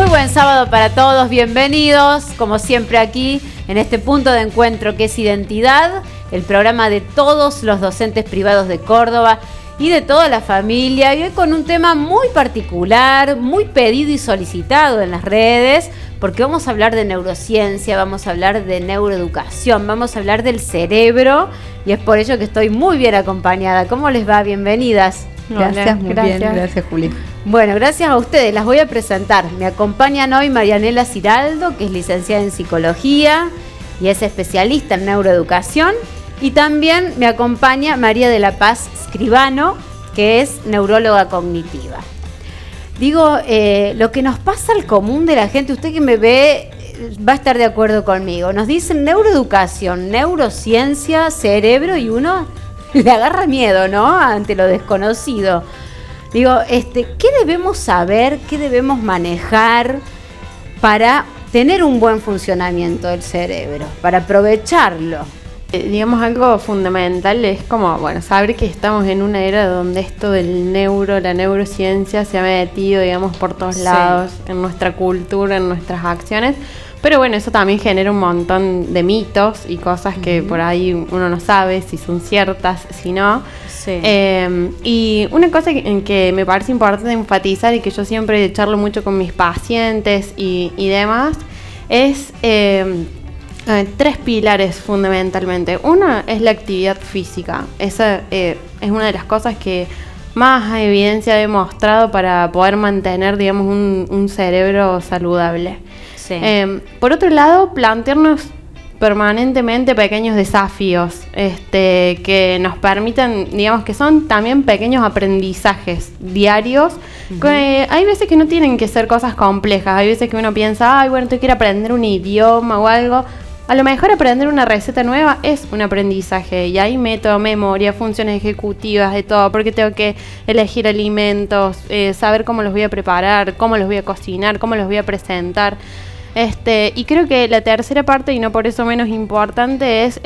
Muy buen sábado para todos, bienvenidos como siempre aquí en este punto de encuentro que es Identidad, el programa de todos los docentes privados de Córdoba y de toda la familia, y hoy con un tema muy particular, muy pedido y solicitado en las redes, porque vamos a hablar de neurociencia, vamos a hablar de neuroeducación, vamos a hablar del cerebro, y es por ello que estoy muy bien acompañada. ¿Cómo les va? Bienvenidas. Gracias, muy bien, gracias Juli. Bueno, gracias a ustedes, las voy a presentar. Me acompañan hoy Marianela Ciraldo, que es licenciada en Psicología y es especialista en neuroeducación. Y también me acompaña María de la Paz Escribano, que es neuróloga cognitiva. Digo, lo que nos pasa al común de la gente, usted que me ve va a estar de acuerdo conmigo. Nos dicen neuroeducación, neurociencia, cerebro, y uno le agarra miedo, ¿no? Ante lo desconocido. Digo, ¿qué debemos saber, qué debemos manejar para tener un buen funcionamiento del cerebro, para aprovecharlo? Digamos, algo fundamental es como, saber que estamos en una era donde esto del la neurociencia se ha metido, digamos, por todos lados, en nuestra cultura, en nuestras acciones. Pero bueno, eso también genera un montón de mitos y cosas que por ahí uno no sabe si son ciertas, si no. Sí. Y una cosa que me parece importante enfatizar y que yo siempre charlo mucho con mis pacientes y demás es tres pilares fundamentalmente. Una es la actividad física. Esa es una de las cosas que más evidencia ha demostrado para poder mantener, digamos, un cerebro saludable. Sí. Por otro lado, plantearnos permanentemente pequeños desafíos que nos permitan, digamos, que son también pequeños aprendizajes diarios. Que hay veces que no tienen que ser cosas complejas, hay veces que uno piensa, tengo que ir a aprender un idioma o algo. A lo mejor aprender una receta nueva es un aprendizaje, y hay método, memoria, funciones ejecutivas, de todo, porque tengo que elegir alimentos, saber cómo los voy a preparar, cómo los voy a cocinar, cómo los voy a presentar. Y creo que la tercera parte, y no por eso menos importante, es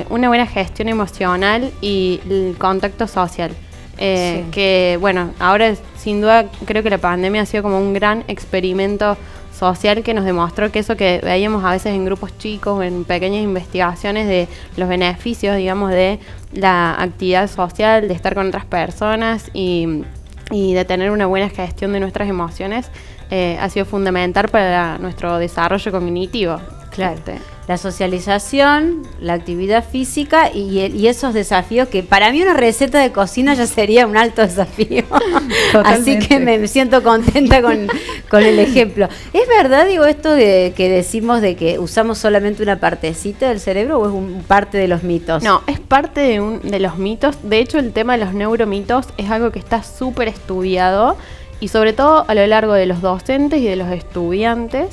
una buena gestión emocional y el contacto social. Sí. Que ahora sin duda creo que la pandemia ha sido como un gran experimento social que nos demostró que eso que veíamos a veces en grupos chicos, en pequeñas investigaciones de los beneficios, digamos, de la actividad social, de estar con otras personas y de tener una buena gestión de nuestras emociones, ha sido fundamental para nuestro desarrollo cognitivo. Claro. La socialización, la actividad física y esos desafíos que para mí una receta de cocina ya sería un alto desafío. Así que me siento contenta con el ejemplo. ¿Es verdad, digo, esto de que decimos de que usamos solamente una partecita del cerebro o es parte de los mitos? No, es parte de los mitos. De hecho, el tema de los neuromitos es algo que está súper estudiado y sobre todo a lo largo de los docentes y de los estudiantes.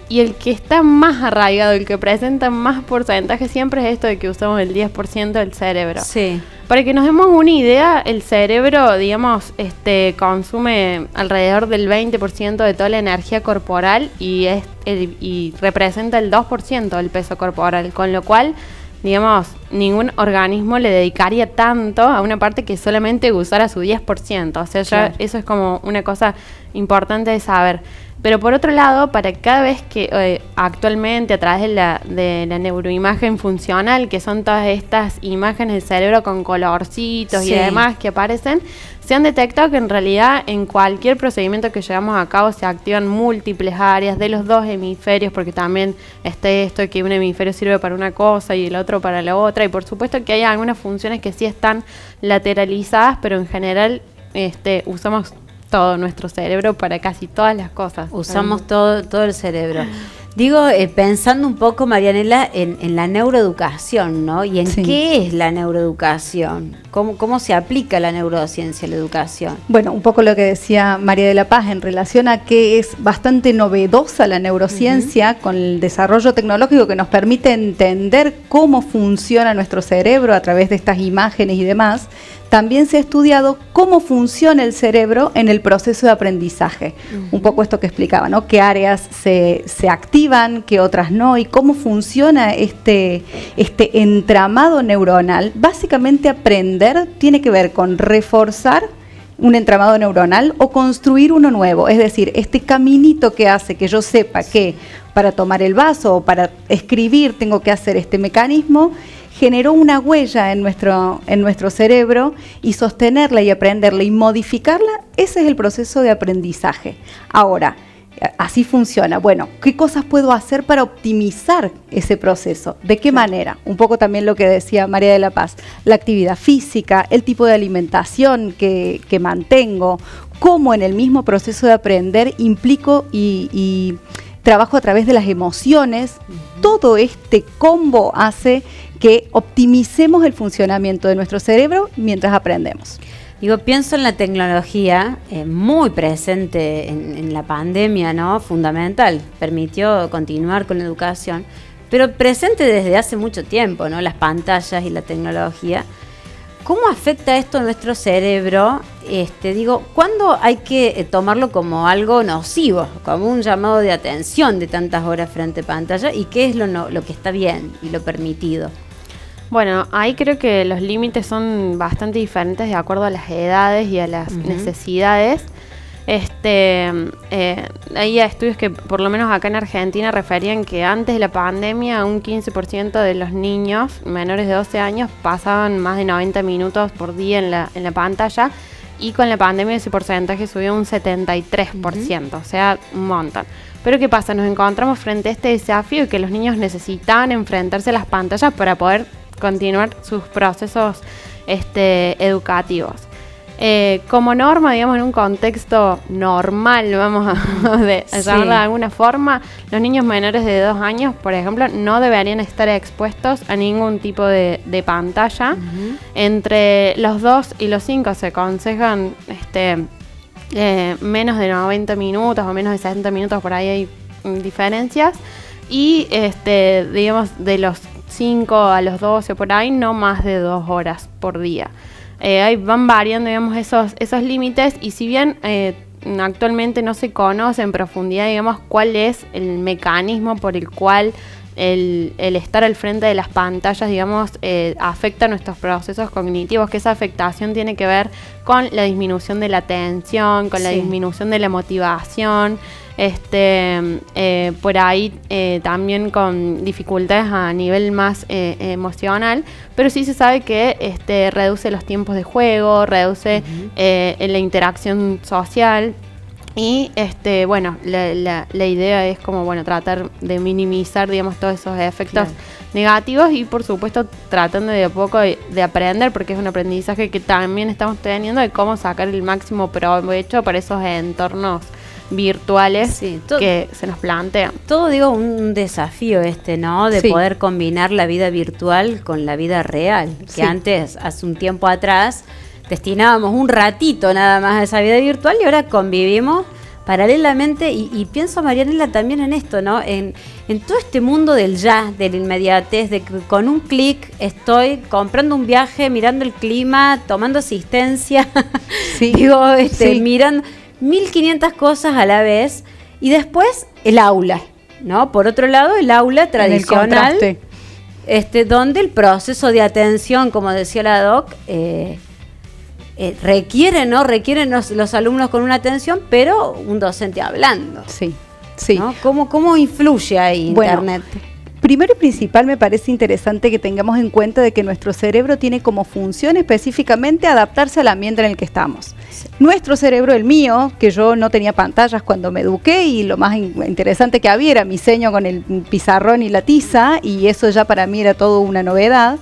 Y el que está más arraigado, el que presenta más porcentaje siempre es esto de que usamos el 10% del cerebro. Sí. Para que nos demos una idea, el cerebro, digamos, consume alrededor del 20% de toda la energía corporal y representa el 2% del peso corporal, con lo cual, digamos, ningún organismo le dedicaría tanto a una parte que solamente usara su 10%. O sea, ya eso es como una cosa importante de saber. Pero por otro lado, para cada vez que actualmente a través de la neuroimagen funcional, que son todas estas imágenes del cerebro con colorcitos y demás que aparecen, se han detectado que en realidad en cualquier procedimiento que llevamos a cabo se activan múltiples áreas de los dos hemisferios, porque también está esto que un hemisferio sirve para una cosa y el otro para la otra, y por supuesto que hay algunas funciones que sí están lateralizadas, pero en general usamos todo nuestro cerebro para casi todas las cosas. Usamos todo el cerebro. Digo, pensando un poco, Marianela, en la neuroeducación, ¿no? Y en qué es la neuroeducación. ¿Cómo se aplica la neurociencia a la educación? Bueno, un poco lo que decía María de la Paz en relación a que es bastante novedosa la neurociencia con el desarrollo tecnológico que nos permite entender cómo funciona nuestro cerebro a través de estas imágenes y demás. También se ha estudiado cómo funciona el cerebro en el proceso de aprendizaje. Un poco esto que explicaba, ¿no? Qué áreas se activan, qué otras no, y cómo funciona este entramado neuronal. Básicamente aprender tiene que ver con reforzar un entramado neuronal o construir uno nuevo. Es decir, este caminito que hace que yo sepa que para tomar el vaso o para escribir tengo que hacer este mecanismo, generó una huella en nuestro cerebro, y sostenerla y aprenderla y modificarla, ese es el proceso de aprendizaje. Ahora, así funciona. Bueno, ¿qué cosas puedo hacer para optimizar ese proceso? ¿De qué manera? Un poco también lo que decía María de la Paz, la actividad física, el tipo de alimentación que mantengo, cómo en el mismo proceso de aprender implico y trabajo a través de las emociones. Todo este combo hace que optimicemos el funcionamiento de nuestro cerebro mientras aprendemos. Digo, pienso en la tecnología, muy presente en la pandemia, ¿no? Fundamental, permitió continuar con la educación, pero presente desde hace mucho tiempo, ¿no? Las pantallas y la tecnología. ¿Cómo afecta esto a nuestro cerebro? ¿Cuándo hay que tomarlo como algo nocivo, como un llamado de atención de tantas horas frente a pantalla? ¿Y qué es lo que está bien y lo permitido? Bueno, ahí creo que los límites son bastante diferentes de acuerdo a las edades y a las necesidades. Hay estudios que por lo menos acá en Argentina referían que antes de la pandemia un 15% de los niños menores de 12 años pasaban más de 90 minutos por día en la pantalla, y con la pandemia ese porcentaje subió un 73%, o sea, un montón. Pero ¿qué pasa? Nos encontramos frente a este desafío que los niños necesitaban enfrentarse a las pantallas para poder continuar sus procesos educativos. Como norma, digamos, en un contexto normal, vamos a llamarlo de alguna forma, los niños menores de 2 años, por ejemplo, no deberían estar expuestos a ningún tipo de pantalla. Entre los 2 y los 5 se aconsejan menos de 90 minutos o menos de 60 minutos, por ahí hay diferencias. Y digamos, de los 5 a los 12 por ahí, no más de 2 horas por día. Ahí van variando, digamos, esos límites, y si bien actualmente no se conoce en profundidad, digamos, cuál es el mecanismo por el cual el estar al frente de las pantallas, digamos, afecta nuestros procesos cognitivos, que esa afectación tiene que ver con la disminución de la atención, con la disminución de la motivación, por ahí también con dificultades a nivel más emocional, pero sí se sabe que reduce los tiempos de juego, reduce la interacción social. Y bueno, la idea es como, bueno, tratar de minimizar, digamos, todos esos efectos negativos, y por supuesto tratando de a poco de aprender, porque es un aprendizaje que también estamos teniendo, de cómo sacar el máximo provecho para esos entornos virtuales que se nos plantean. Todo, digo, un desafío ¿no? De poder combinar la vida virtual con la vida real, que antes, hace un tiempo atrás, destinábamos un ratito nada más a esa vida virtual, y ahora convivimos paralelamente, y pienso, Marianela, también en esto, ¿no? En todo este mundo del ya, de la inmediatez, de que con un clic estoy comprando un viaje, mirando el clima, tomando asistencia, mirando 1500 cosas a la vez, y después el aula, ¿no? Por otro lado, el aula tradicional, donde el proceso de atención, como decía la doc, requieren los alumnos con una atención, pero un docente hablando. ¿No? ¿Cómo influye ahí Internet? Primero y principal, me parece interesante que tengamos en cuenta de que nuestro cerebro tiene como función específicamente adaptarse al ambiente en el que estamos. Nuestro cerebro, el mío, que yo no tenía pantallas cuando me eduqué, y lo más interesante que había era mi seño con el pizarrón y la tiza, y eso ya para mí era todo una novedad.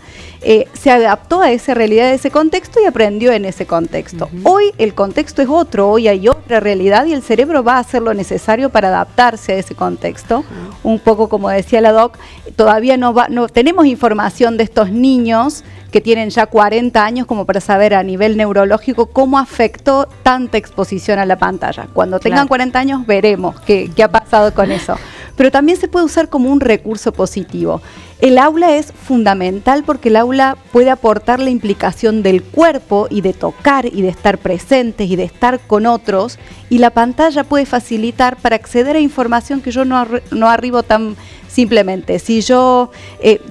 Se adaptó a esa realidad, de ese contexto, y aprendió en ese contexto. Hoy el contexto es otro, hoy hay otra realidad, y el cerebro va a hacer lo necesario para adaptarse a ese contexto. Un poco como decía la doc, todavía no tenemos información de estos niños que tienen ya 40 años como para saber a nivel neurológico cómo afectó tanta exposición a la pantalla. Cuando tengan 40 años veremos qué ha pasado con eso. Pero también se puede usar como un recurso positivo. El aula es fundamental porque el aula puede aportar la implicación del cuerpo y de tocar y de estar presentes y de estar con otros, y la pantalla puede facilitar para acceder a información que yo no arribo tan Simplemente, si yo,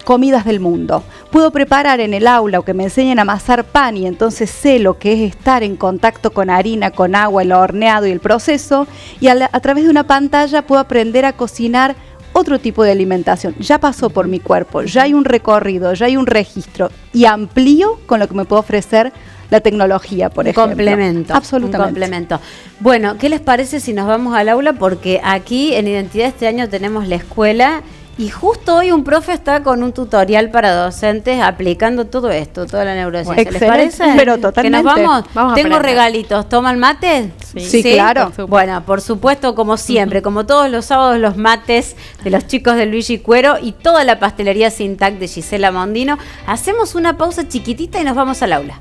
comidas del mundo, puedo preparar en el aula o que me enseñen a amasar pan y entonces sé lo que es estar en contacto con harina, con agua, el horneado y el proceso, y a través de una pantalla puedo aprender a cocinar otro tipo de alimentación. Ya pasó por mi cuerpo, ya hay un recorrido, ya hay un registro y amplío con lo que me puede ofrecer la tecnología, por ejemplo. Complemento. Absolutamente. Un complemento. Bueno, ¿qué les parece si nos vamos al aula? Porque aquí en Identidad este año tenemos la escuela y justo hoy un profe está con un tutorial para docentes aplicando todo esto, toda la neurociencia. Excelente, ¿Les parece? pero totalmente. Que nos vamos. Vamos a Tengo aprender. regalitos. ¿Toman mate? Sí, claro. Bueno, por supuesto, como siempre, como todos los sábados, los mates de los chicos de Luigi Cuero y toda la pastelería Sintac de Gisela Mondino. Hacemos una pausa chiquitita y nos vamos al aula.